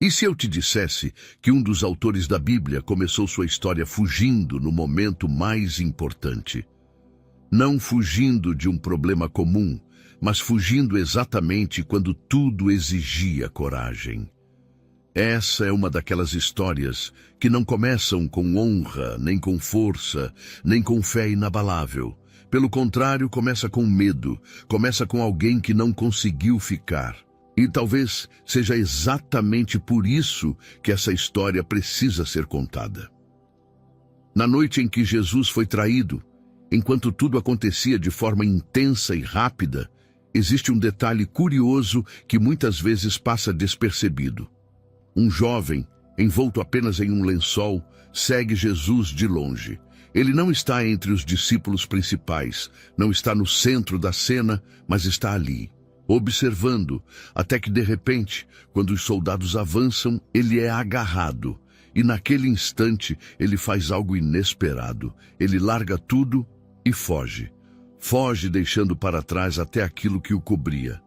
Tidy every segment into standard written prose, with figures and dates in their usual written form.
E se eu te dissesse que um dos autores da Bíblia começou sua história fugindo no momento mais importante? Não fugindo de um problema comum, mas fugindo exatamente quando tudo exigia coragem. Essa é uma daquelas histórias que não começam com honra, nem com força, nem com fé inabalável. Pelo contrário, começa com medo, começa com alguém que não conseguiu ficar. E talvez seja exatamente por isso que essa história precisa ser contada. Na noite em que Jesus foi traído, enquanto tudo acontecia de forma intensa e rápida, existe um detalhe curioso que muitas vezes passa despercebido. Um jovem, envolto apenas em um lençol, segue Jesus de longe. Ele não está entre os discípulos principais, não está no centro da cena, mas está ali, observando, até que de repente, quando os soldados avançam, ele é agarrado. E naquele instante, ele faz algo inesperado. Ele larga tudo e foge. Foge deixando para trás até aquilo que o cobria.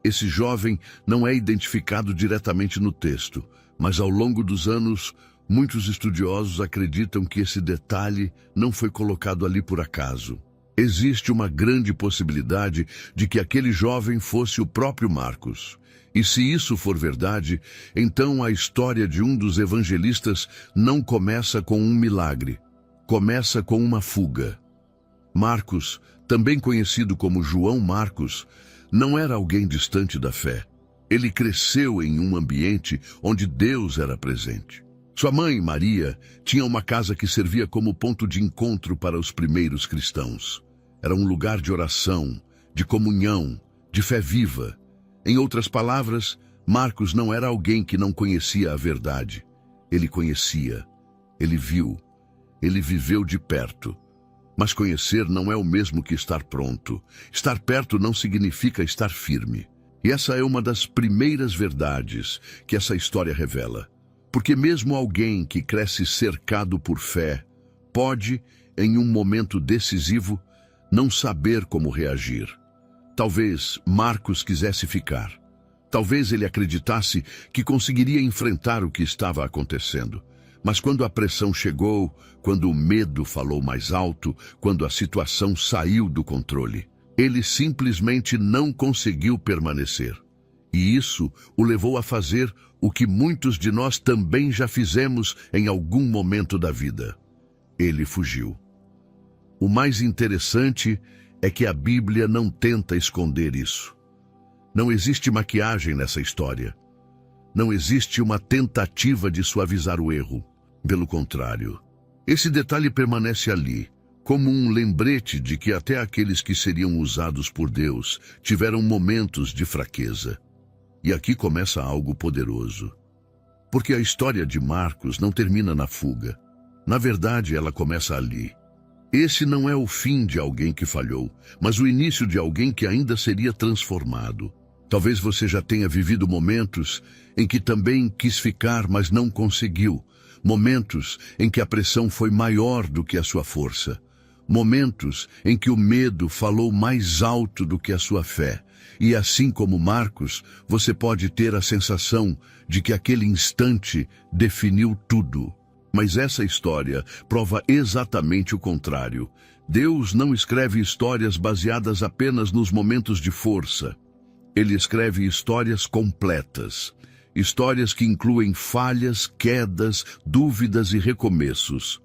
Esse jovem não é identificado diretamente no texto, mas ao longo dos anos, muitos estudiosos acreditam que esse detalhe não foi colocado ali por acaso. Existe uma grande possibilidade de que aquele jovem fosse o próprio Marcos. E se isso for verdade, então a história de um dos evangelistas não começa com um milagre, começa com uma fuga. Marcos, também conhecido como João Marcos, não era alguém distante da fé. Ele cresceu em um ambiente onde Deus era presente. Sua mãe, Maria, tinha uma casa que servia como ponto de encontro para os primeiros cristãos. Era um lugar de oração, de comunhão, de fé viva. Em outras palavras, Marcos não era alguém que não conhecia a verdade. Ele conhecia, ele viu, ele viveu de perto. Mas conhecer não é o mesmo que estar pronto. Estar perto não significa estar firme. E essa é uma das primeiras verdades que essa história revela. Porque mesmo alguém que cresce cercado por fé pode, em um momento decisivo, não saber como reagir. Talvez Marcos quisesse ficar. Talvez ele acreditasse que conseguiria enfrentar o que estava acontecendo. Mas quando a pressão chegou, quando o medo falou mais alto, quando a situação saiu do controle, ele simplesmente não conseguiu permanecer. E isso o levou a fazer o que muitos de nós também já fizemos em algum momento da vida. Ele fugiu. O mais interessante é que a Bíblia não tenta esconder isso. Não existe maquiagem nessa história. Não existe uma tentativa de suavizar o erro. Pelo contrário, esse detalhe permanece ali, como um lembrete de que até aqueles que seriam usados por Deus tiveram momentos de fraqueza. E aqui começa algo poderoso. Porque a história de Marcos não termina na fuga. Na verdade, ela começa ali. Esse não é o fim de alguém que falhou, mas o início de alguém que ainda seria transformado. Talvez você já tenha vivido momentos em que também quis ficar, mas não conseguiu. Momentos em que a pressão foi maior do que a sua força. Momentos em que o medo falou mais alto do que a sua fé. E assim como Marcos, você pode ter a sensação de que aquele instante definiu tudo. Mas essa história prova exatamente o contrário. Deus não escreve histórias baseadas apenas nos momentos de força. Ele escreve histórias completas. Histórias que incluem falhas, quedas, dúvidas e recomeços.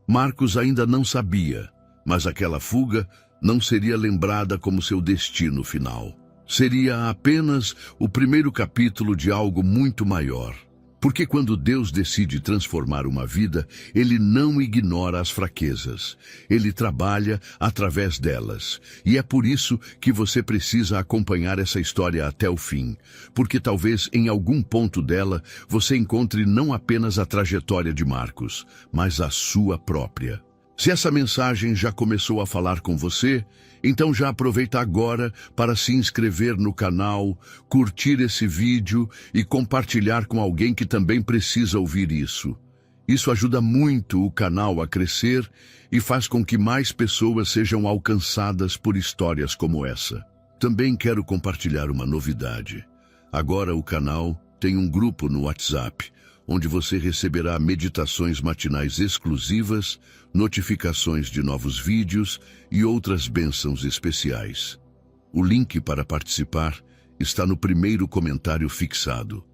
Marcos ainda não sabia, mas aquela fuga não seria lembrada como seu destino final. Seria apenas o primeiro capítulo de algo muito maior. Porque quando Deus decide transformar uma vida, Ele não ignora as fraquezas. Ele trabalha através delas. E é por isso que você precisa acompanhar essa história até o fim. Porque talvez em algum ponto dela você encontre não apenas a trajetória de Marcos, mas a sua própria. Se essa mensagem já começou a falar com você, então já aproveita agora para se inscrever no canal, curtir esse vídeo e compartilhar com alguém que também precisa ouvir isso. Isso ajuda muito o canal a crescer e faz com que mais pessoas sejam alcançadas por histórias como essa. Também quero compartilhar uma novidade. Agora o canal tem um grupo no WhatsApp, onde você receberá meditações matinais exclusivas, notificações de novos vídeos e outras bênçãos especiais. O link para participar está no primeiro comentário fixado.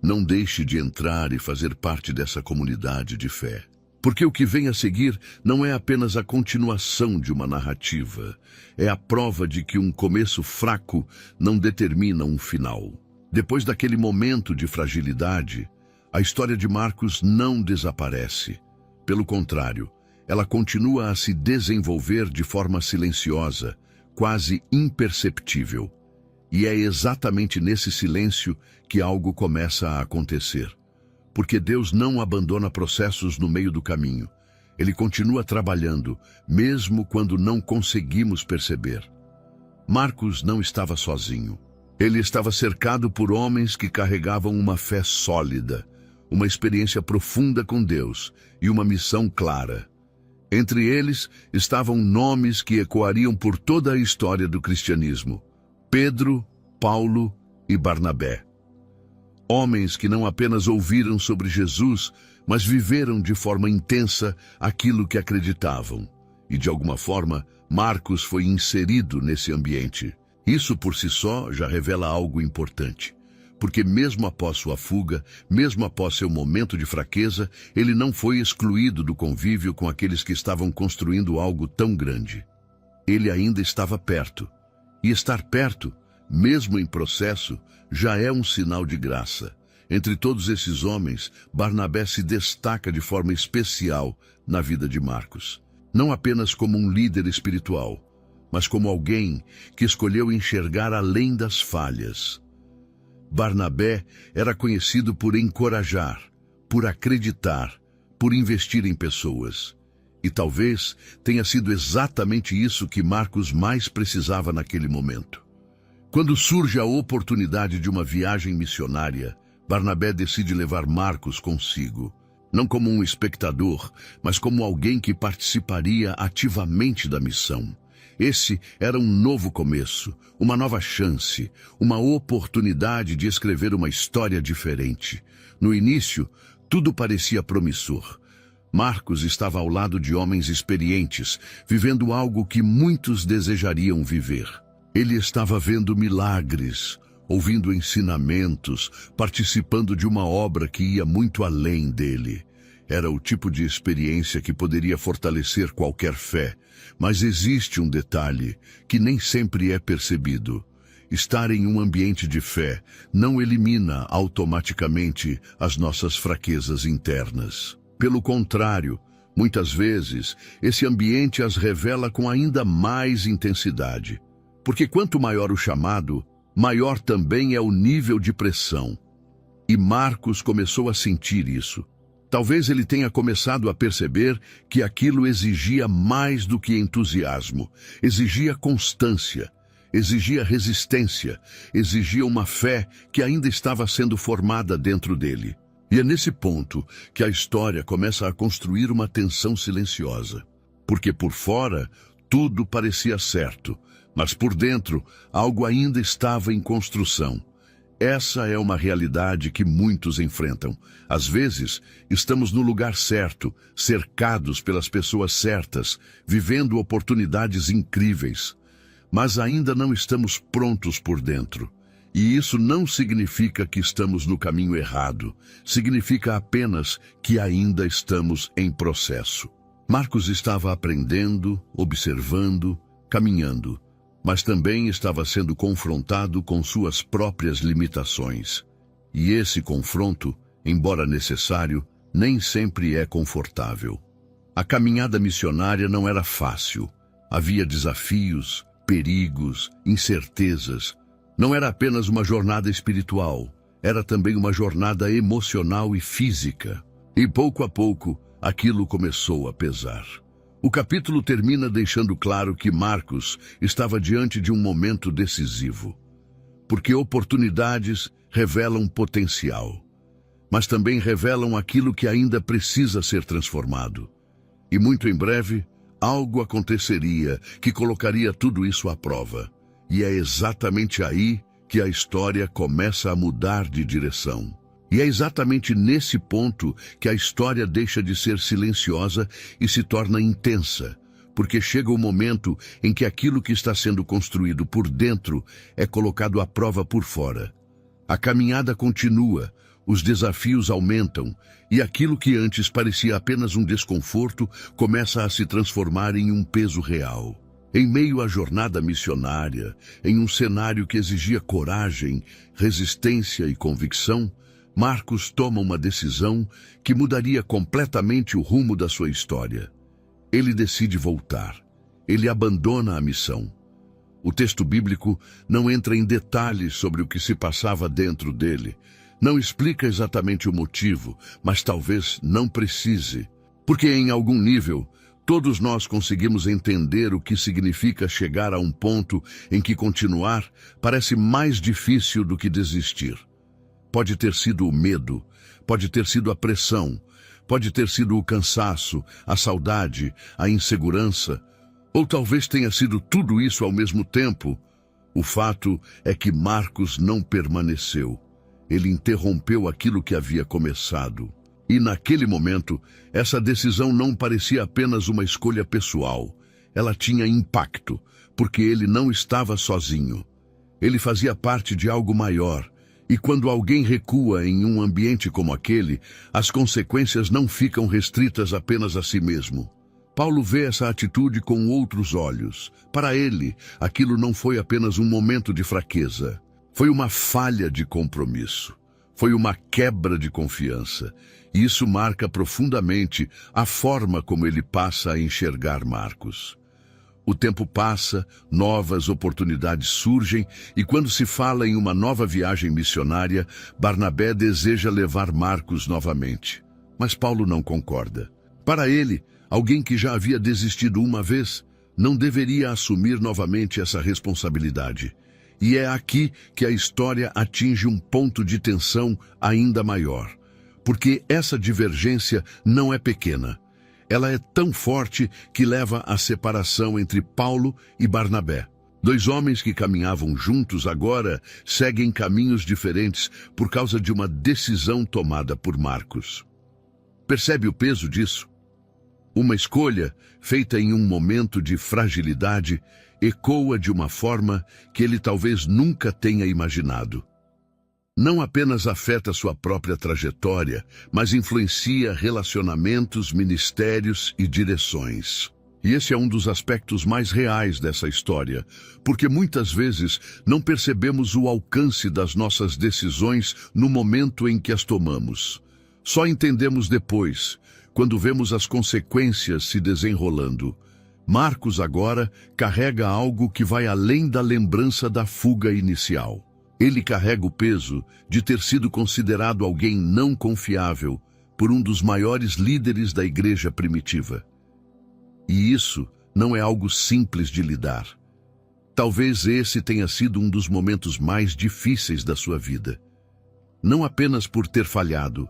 Não deixe de entrar e fazer parte dessa comunidade de fé. Porque o que vem a seguir não é apenas a continuação de uma narrativa, é a prova de que um começo fraco não determina um final. Depois daquele momento de fragilidade, a história de Marcos não desaparece. Pelo contrário, ela continua a se desenvolver de forma silenciosa, quase imperceptível. E é exatamente nesse silêncio que algo começa a acontecer. Porque Deus não abandona processos no meio do caminho. Ele continua trabalhando, mesmo quando não conseguimos perceber. Marcos não estava sozinho. Ele estava cercado por homens que carregavam uma fé sólida, uma experiência profunda com Deus e uma missão clara. Entre eles estavam nomes que ecoariam por toda a história do cristianismo: Pedro, Paulo e Barnabé. Homens que não apenas ouviram sobre Jesus, mas viveram de forma intensa aquilo que acreditavam. E de alguma forma, Marcos foi inserido nesse ambiente. Isso por si só já revela algo importante. Porque mesmo após sua fuga, mesmo após seu momento de fraqueza, ele não foi excluído do convívio com aqueles que estavam construindo algo tão grande. Ele ainda estava perto. E estar perto, mesmo em processo, já é um sinal de graça. Entre todos esses homens, Barnabé se destaca de forma especial na vida de Marcos. Não apenas como um líder espiritual, mas como alguém que escolheu enxergar além das falhas. Barnabé era conhecido por encorajar, por acreditar, por investir em pessoas. E talvez tenha sido exatamente isso que Marcos mais precisava naquele momento. Quando surge a oportunidade de uma viagem missionária, Barnabé decide levar Marcos consigo, não como um espectador, mas como alguém que participaria ativamente da missão. Esse era um novo começo, uma nova chance, uma oportunidade de escrever uma história diferente. No início, tudo parecia promissor. Marcos estava ao lado de homens experientes, vivendo algo que muitos desejariam viver. Ele estava vendo milagres, ouvindo ensinamentos, participando de uma obra que ia muito além dele. Era o tipo de experiência que poderia fortalecer qualquer fé, mas existe um detalhe que nem sempre é percebido. Estar em um ambiente de fé não elimina automaticamente as nossas fraquezas internas. Pelo contrário, muitas vezes, esse ambiente as revela com ainda mais intensidade. Porque quanto maior o chamado, maior também é o nível de pressão. E Marcos começou a sentir isso. Talvez ele tenha começado a perceber que aquilo exigia mais do que entusiasmo, exigia constância, exigia resistência, exigia uma fé que ainda estava sendo formada dentro dele. E é nesse ponto que a história começa a construir uma tensão silenciosa. Porque por fora, tudo parecia certo, mas por dentro, algo ainda estava em construção. Essa é uma realidade que muitos enfrentam. Às vezes, estamos no lugar certo, cercados pelas pessoas certas, vivendo oportunidades incríveis. Mas ainda não estamos prontos por dentro. E isso não significa que estamos no caminho errado. Significa apenas que ainda estamos em processo. Marcos estava aprendendo, observando, caminhando, mas também estava sendo confrontado com suas próprias limitações. E esse confronto, embora necessário, nem sempre é confortável. A caminhada missionária não era fácil. Havia desafios, perigos, incertezas. Não era apenas uma jornada espiritual, era também uma jornada emocional e física. E pouco a pouco, aquilo começou a pesar. O capítulo termina deixando claro que Marcos estava diante de um momento decisivo. Porque oportunidades revelam potencial, mas também revelam aquilo que ainda precisa ser transformado. E muito em breve, algo aconteceria que colocaria tudo isso à prova. E é exatamente aí que a história começa a mudar de direção. E é exatamente nesse ponto que a história deixa de ser silenciosa e se torna intensa, porque chega o momento em que aquilo que está sendo construído por dentro é colocado à prova por fora. A caminhada continua, os desafios aumentam, e aquilo que antes parecia apenas um desconforto começa a se transformar em um peso real. Em meio à jornada missionária, em um cenário que exigia coragem, resistência e convicção, Marcos toma uma decisão que mudaria completamente o rumo da sua história. Ele decide voltar. Ele abandona a missão. O texto bíblico não entra em detalhes sobre o que se passava dentro dele. Não explica exatamente o motivo, mas talvez não precise. Porque em algum nível, todos nós conseguimos entender o que significa chegar a um ponto em que continuar parece mais difícil do que desistir. Pode ter sido o medo, pode ter sido a pressão, pode ter sido o cansaço, a saudade, a insegurança, ou talvez tenha sido tudo isso ao mesmo tempo. O fato é que Marcos não permaneceu. Ele interrompeu aquilo que havia começado. E naquele momento, essa decisão não parecia apenas uma escolha pessoal. Ela tinha impacto, porque ele não estava sozinho. Ele fazia parte de algo maior. E quando alguém recua em um ambiente como aquele, as consequências não ficam restritas apenas a si mesmo. Paulo vê essa atitude com outros olhos. Para ele, aquilo não foi apenas um momento de fraqueza. Foi uma falha de compromisso. Foi uma quebra de confiança. E isso marca profundamente a forma como ele passa a enxergar Marcos. O tempo passa, novas oportunidades surgem, e quando se fala em uma nova viagem missionária, Barnabé deseja levar Marcos novamente. Mas Paulo não concorda. Para ele, alguém que já havia desistido uma vez, não deveria assumir novamente essa responsabilidade. E é aqui que a história atinge um ponto de tensão ainda maior. Porque essa divergência não é pequena. Ela é tão forte que leva à separação entre Paulo e Barnabé. Dois homens que caminhavam juntos agora seguem caminhos diferentes por causa de uma decisão tomada por Marcos. Percebe o peso disso? Uma escolha, feita em um momento de fragilidade, ecoa de uma forma que ele talvez nunca tenha imaginado. Não apenas afeta sua própria trajetória, mas influencia relacionamentos, ministérios e direções. E esse é um dos aspectos mais reais dessa história, porque muitas vezes não percebemos o alcance das nossas decisões no momento em que as tomamos. Só entendemos depois, quando vemos as consequências se desenrolando. Marcos agora carrega algo que vai além da lembrança da fuga inicial. Ele carrega o peso de ter sido considerado alguém não confiável por um dos maiores líderes da igreja primitiva. E isso não é algo simples de lidar. Talvez esse tenha sido um dos momentos mais difíceis da sua vida. Não apenas por ter falhado,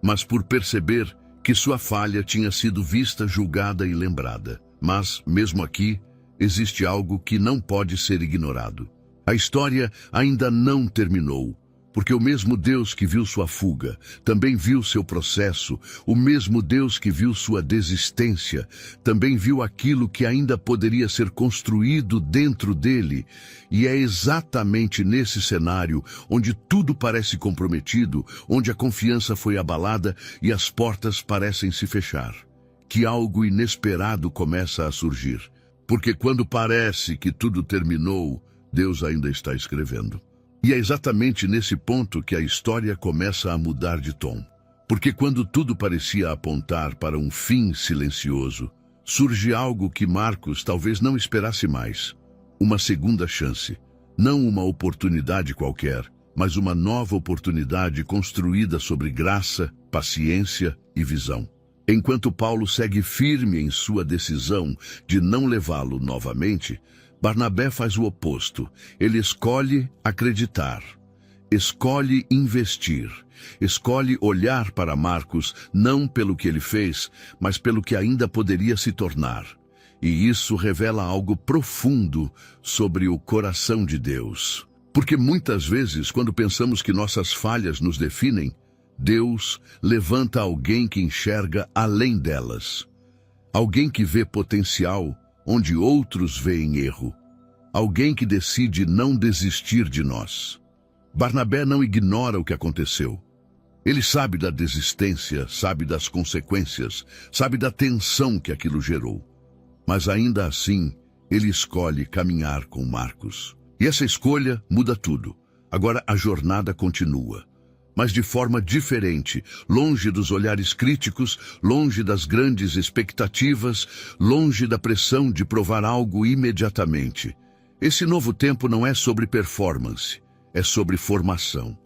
mas por perceber que sua falha tinha sido vista, julgada e lembrada. Mas, mesmo aqui, existe algo que não pode ser ignorado. A história ainda não terminou, porque o mesmo Deus que viu sua fuga, também viu seu processo, o mesmo Deus que viu sua desistência, também viu aquilo que ainda poderia ser construído dentro dele. E é exatamente nesse cenário, onde tudo parece comprometido, onde a confiança foi abalada e as portas parecem se fechar, que algo inesperado começa a surgir. Porque quando parece que tudo terminou, Deus ainda está escrevendo. E é exatamente nesse ponto que a história começa a mudar de tom. Porque quando tudo parecia apontar para um fim silencioso, surge algo que Marcos talvez não esperasse mais. Uma segunda chance. Não uma oportunidade qualquer, mas uma nova oportunidade construída sobre graça, paciência e visão. Enquanto Paulo segue firme em sua decisão de não levá-lo novamente, Barnabé faz o oposto. Ele escolhe acreditar, escolhe investir, escolhe olhar para Marcos não pelo que ele fez, mas pelo que ainda poderia se tornar. E isso revela algo profundo sobre o coração de Deus. Porque muitas vezes, quando pensamos que nossas falhas nos definem, Deus levanta alguém que enxerga além delas. Alguém que vê potencial onde outros veem erro. Alguém que decide não desistir de nós. Barnabé não ignora o que aconteceu. Ele sabe da desistência, sabe das consequências, sabe da tensão que aquilo gerou. Mas ainda assim, ele escolhe caminhar com Marcos. E essa escolha muda tudo. Agora a jornada continua. Mas de forma diferente, longe dos olhares críticos, longe das grandes expectativas, longe da pressão de provar algo imediatamente. Esse novo tempo não é sobre performance, é sobre formação.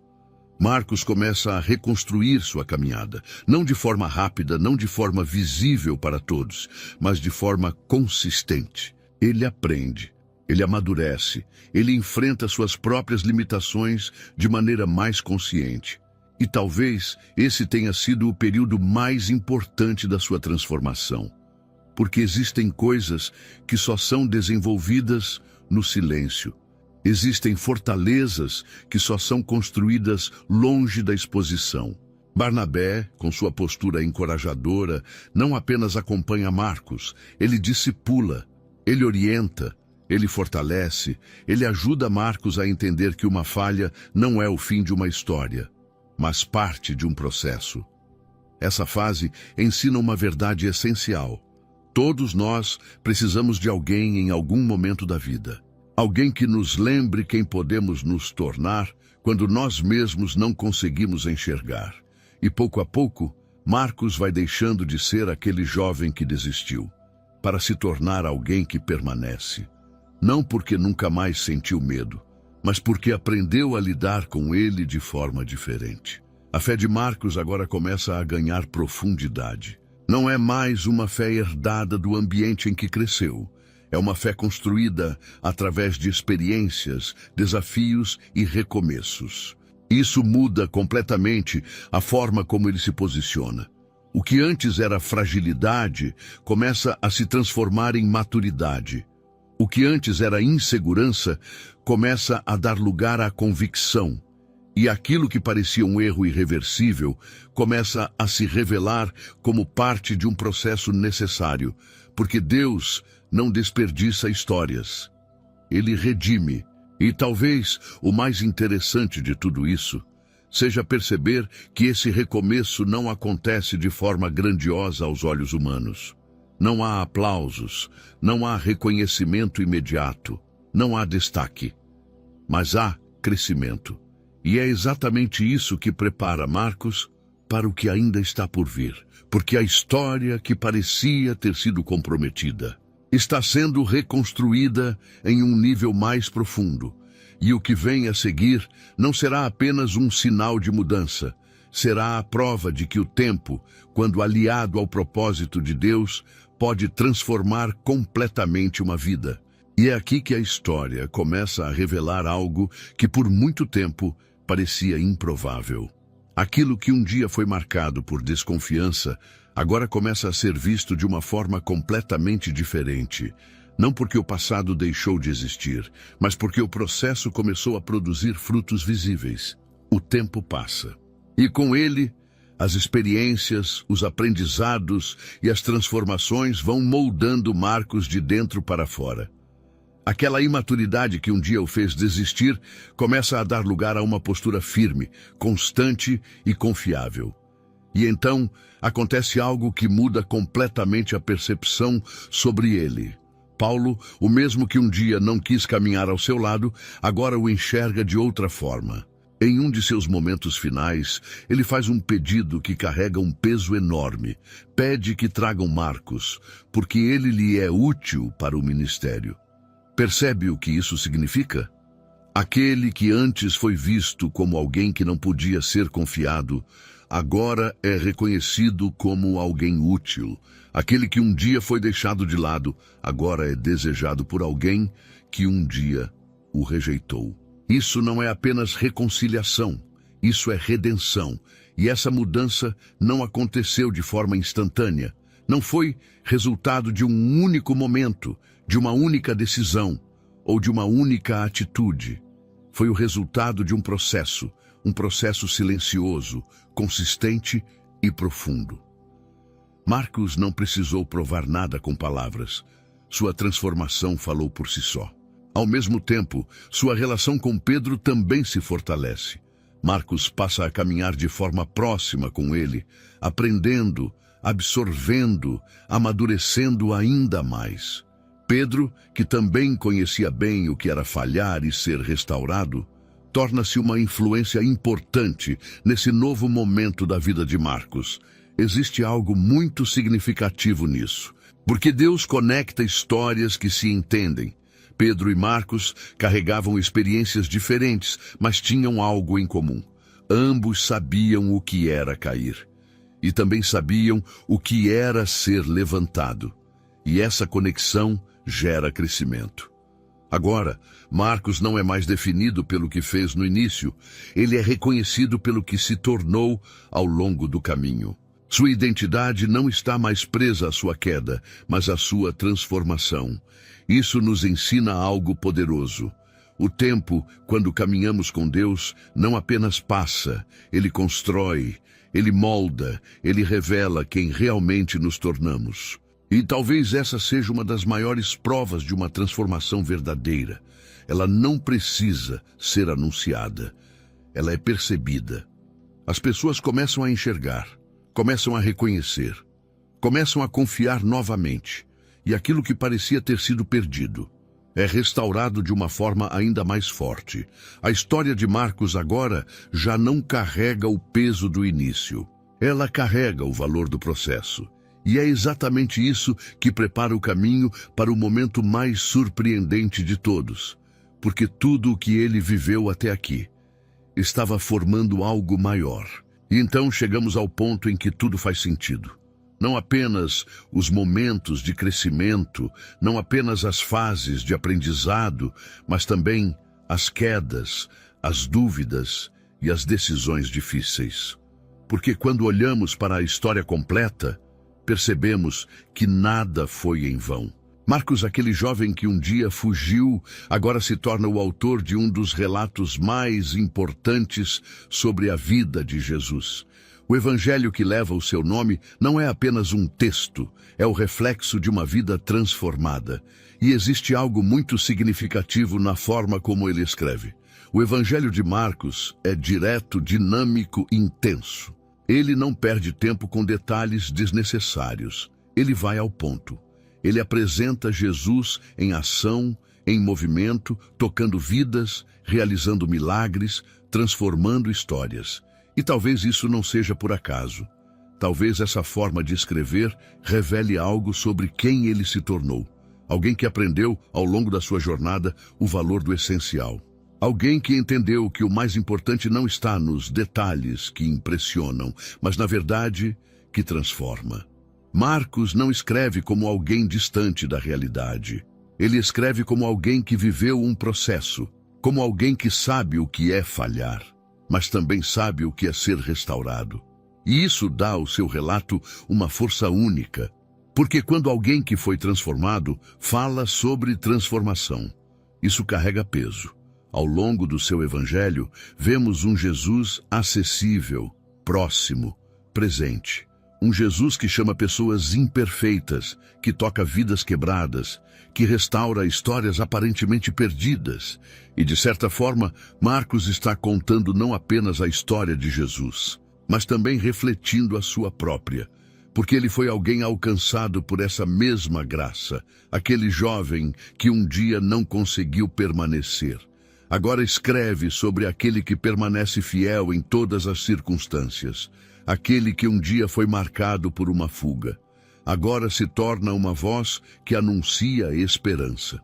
Marcos começa a reconstruir sua caminhada, não de forma rápida, não de forma visível para todos, mas de forma consistente. Ele aprende, ele amadurece, ele enfrenta suas próprias limitações de maneira mais consciente. E talvez esse tenha sido o período mais importante da sua transformação. Porque existem coisas que só são desenvolvidas no silêncio. Existem fortalezas que só são construídas longe da exposição. Barnabé, com sua postura encorajadora, não apenas acompanha Marcos, ele discipula, ele orienta, ele fortalece, ele ajuda Marcos a entender que uma falha não é o fim de uma história, mas parte de um processo. Essa fase ensina uma verdade essencial. Todos nós precisamos de alguém em algum momento da vida. Alguém que nos lembre quem podemos nos tornar quando nós mesmos não conseguimos enxergar. E pouco a pouco, Marcos vai deixando de ser aquele jovem que desistiu, para se tornar alguém que permanece. Não porque nunca mais sentiu medo, mas porque aprendeu a lidar com ele de forma diferente. A fé de Marcos agora começa a ganhar profundidade. Não é mais uma fé herdada do ambiente em que cresceu. É uma fé construída através de experiências, desafios e recomeços. Isso muda completamente a forma como ele se posiciona. O que antes era fragilidade começa a se transformar em maturidade. O que antes era insegurança começa a dar lugar à convicção. E aquilo que parecia um erro irreversível começa a se revelar como parte de um processo necessário, porque Deus não desperdiça histórias. Ele redime. E talvez o mais interessante de tudo isso seja perceber que esse recomeço não acontece de forma grandiosa aos olhos humanos. Não há aplausos, não há reconhecimento imediato, não há destaque, mas há crescimento. E é exatamente isso que prepara Marcos para o que ainda está por vir, porque a história que parecia ter sido comprometida está sendo reconstruída em um nível mais profundo, e o que vem a seguir não será apenas um sinal de mudança, será a prova de que o tempo, quando aliado ao propósito de Deus, pode transformar completamente uma vida. E é aqui que a história começa a revelar algo que por muito tempo parecia improvável. Aquilo que um dia foi marcado por desconfiança, agora começa a ser visto de uma forma completamente diferente. Não porque o passado deixou de existir, mas porque o processo começou a produzir frutos visíveis. O tempo passa. E com ele, as experiências, os aprendizados e as transformações vão moldando Marcos de dentro para fora. Aquela imaturidade que um dia o fez desistir começa a dar lugar a uma postura firme, constante e confiável. E então acontece algo que muda completamente a percepção sobre ele. Paulo, o mesmo que um dia não quis caminhar ao seu lado, agora o enxerga de outra forma. Em um de seus momentos finais, ele faz um pedido que carrega um peso enorme. Pede que tragam Marcos, porque ele lhe é útil para o ministério. Percebe o que isso significa? Aquele que antes foi visto como alguém que não podia ser confiado, agora é reconhecido como alguém útil. Aquele que um dia foi deixado de lado, agora é desejado por alguém que um dia o rejeitou. Isso não é apenas reconciliação, isso é redenção. E essa mudança não aconteceu de forma instantânea. Não foi resultado de um único momento, de uma única decisão ou de uma única atitude. Foi o resultado de um processo silencioso, consistente e profundo. Marcos não precisou provar nada com palavras. Sua transformação falou por si só. Ao mesmo tempo, sua relação com Pedro também se fortalece. Marcos passa a caminhar de forma próxima com ele, aprendendo, absorvendo, amadurecendo ainda mais. Pedro, que também conhecia bem o que era falhar e ser restaurado, torna-se uma influência importante nesse novo momento da vida de Marcos. Existe algo muito significativo nisso, porque Deus conecta histórias que se entendem. Pedro e Marcos carregavam experiências diferentes, mas tinham algo em comum. Ambos sabiam o que era cair. E também sabiam o que era ser levantado. E essa conexão gera crescimento. Agora, Marcos não é mais definido pelo que fez no início. Ele é reconhecido pelo que se tornou ao longo do caminho. Sua identidade não está mais presa à sua queda, mas à sua transformação. Isso nos ensina algo poderoso. O tempo, quando caminhamos com Deus, não apenas passa, ele constrói, ele molda, ele revela quem realmente nos tornamos. E talvez essa seja uma das maiores provas de uma transformação verdadeira. Ela não precisa ser anunciada. Ela é percebida. As pessoas começam a enxergar, começam a reconhecer, começam a confiar novamente. E aquilo que parecia ter sido perdido é restaurado de uma forma ainda mais forte. A história de Marcos agora já não carrega o peso do início. Ela carrega o valor do processo. E é exatamente isso que prepara o caminho para o momento mais surpreendente de todos. Porque tudo o que ele viveu até aqui estava formando algo maior. E então chegamos ao ponto em que tudo faz sentido. Não apenas os momentos de crescimento, não apenas as fases de aprendizado, mas também as quedas, as dúvidas e as decisões difíceis. Porque quando olhamos para a história completa, percebemos que nada foi em vão. Marcos, aquele jovem que um dia fugiu, agora se torna o autor de um dos relatos mais importantes sobre a vida de Jesus. O evangelho que leva o seu nome não é apenas um texto, é o reflexo de uma vida transformada. E existe algo muito significativo na forma como ele escreve. O evangelho de Marcos é direto, dinâmico, intenso. Ele não perde tempo com detalhes desnecessários. Ele vai ao ponto. Ele apresenta Jesus em ação, em movimento, tocando vidas, realizando milagres, transformando histórias. E talvez isso não seja por acaso. Talvez essa forma de escrever revele algo sobre quem ele se tornou. Alguém que aprendeu, ao longo da sua jornada, o valor do essencial. Alguém que entendeu que o mais importante não está nos detalhes que impressionam, mas, na verdade, que transforma. Marcos não escreve como alguém distante da realidade. Ele escreve como alguém que viveu um processo, como alguém que sabe o que é falhar, mas também sabe o que é ser restaurado. E isso dá ao seu relato uma força única, porque quando alguém que foi transformado fala sobre transformação, isso carrega peso. Ao longo do seu evangelho, vemos um Jesus acessível, próximo, presente. Um Jesus que chama pessoas imperfeitas, que toca vidas quebradas, que restaura histórias aparentemente perdidas. E, de certa forma, Marcos está contando não apenas a história de Jesus, mas também refletindo a sua própria, porque ele foi alguém alcançado por essa mesma graça, aquele jovem que um dia não conseguiu permanecer. Agora escreve sobre aquele que permanece fiel em todas as circunstâncias, aquele que um dia foi marcado por uma fuga. Agora se torna uma voz que anuncia esperança.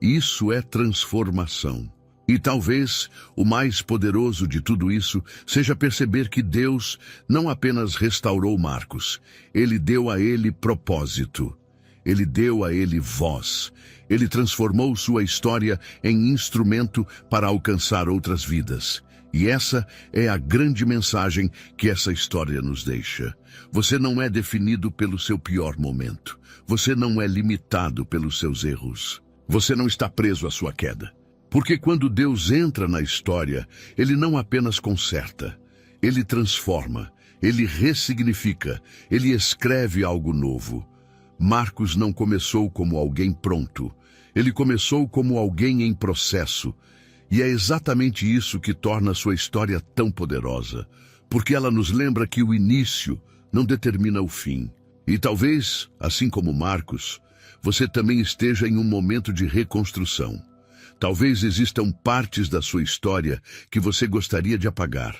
Isso é transformação. E talvez o mais poderoso de tudo isso seja perceber que Deus não apenas restaurou Marcos, ele deu a ele propósito. Ele deu a ele voz. Ele transformou sua história em instrumento para alcançar outras vidas. E essa é a grande mensagem que essa história nos deixa. Você não é definido pelo seu pior momento. Você não é limitado pelos seus erros. Você não está preso à sua queda. Porque quando Deus entra na história, Ele não apenas conserta, Ele transforma, Ele ressignifica, Ele escreve algo novo. Marcos não começou como alguém pronto, ele começou como alguém em processo. E é exatamente isso que torna sua história tão poderosa, porque ela nos lembra que o início não determina o fim. E talvez, assim como Marcos, você também esteja em um momento de reconstrução. Talvez existam partes da sua história que você gostaria de apagar,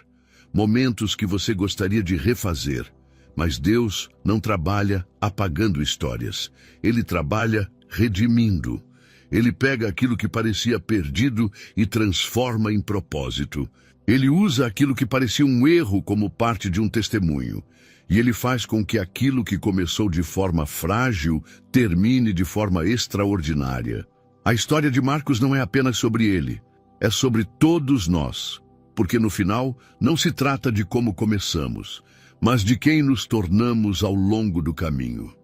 momentos que você gostaria de refazer. Mas Deus não trabalha apagando histórias. Ele trabalha redimindo. Ele pega aquilo que parecia perdido e transforma em propósito. Ele usa aquilo que parecia um erro como parte de um testemunho. E ele faz com que aquilo que começou de forma frágil termine de forma extraordinária. A história de Marcos não é apenas sobre ele, é sobre todos nós. Porque no final, não se trata de como começamos, mas de quem nos tornamos ao longo do caminho.